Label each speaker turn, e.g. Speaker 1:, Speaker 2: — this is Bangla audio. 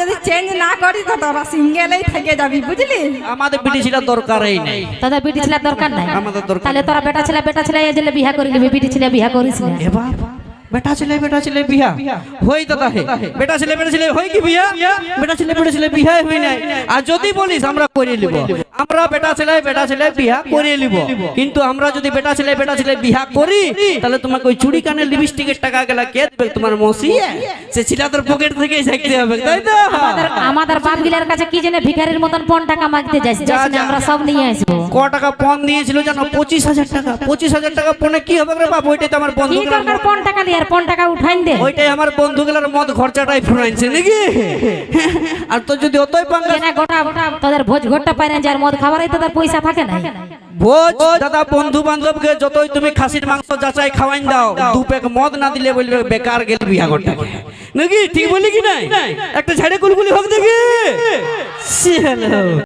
Speaker 1: যদি চেঞ্জ না করি তো তোরা সিঙ্গেলেই থেকে যাবি বুঝলি।
Speaker 2: আমাদের বিটি ছেলে দরকারই নেই,
Speaker 3: তোদের বিটি ছেলে দরকার নাই।
Speaker 2: আমাদের দরকার।
Speaker 3: তাহলে তোরা বেটা ছেলে এই জেলে বিয়া করে নিবি, বিটি ছেলে বিয়া করিস না।
Speaker 2: এ বাপ, বেটা ছেলে বিয়া হই দাদা হে, বেটা ছেলে হই কি বিয়া? বেটা ছেলে বিয়া হই নাই। আর যদি বলিস আমরা করে নিব, আমরা বেটা ছেলে বিয়া করে নিব, কিন্তু আমরা যদি বেটা ছেলে বিয়া করি তাহলে তোমাকে ওই চুড়ি কানের লিপস্টিকের টাকা গেলা কে দেবে? তোমার মসি, সে ছিলাদের পকেট থেকে চাইতে হবে, তাই তো?
Speaker 3: আমাদের বাপ গিলার কাছে কি জানে ভিখারির মতন পণ টাকা মাগতে যাইস, আমরা সব নিয়ে আসবো।
Speaker 2: ক টাকা পণ দিয়েছিল জানো? 25,000 টাকা। 25,000 টাকা পণে কি হবে রে বাপ? ওইটাই তো আমার বন্ধু
Speaker 3: কি দরকার পণ টাকা দিয়ে? আর পণ টাকা উঠাইন দে।
Speaker 2: ওইটাই আমার বন্ধুগুলোর মদ খরচাটাই ফুরাইছে নাকি? আর তো যদি অতই পাঙ্গা
Speaker 3: না গোটা তোদের ভোজ ঘরটা পাই না, যার মদ খাবারই তোদের পয়সা থাকে না।
Speaker 2: ভোজ দাদা বন্ধু বান্ধবকে যতই তুমি খাসির মাংস যাচাই খাওয়াইন দাও, দু প্যাক মদ না দিলে বলবে বেকার গেল বিয়া করতে নাকি? ঠিক বলি কি নাই? একটা ঝাড়ে কুলকুলি হোক দেখি।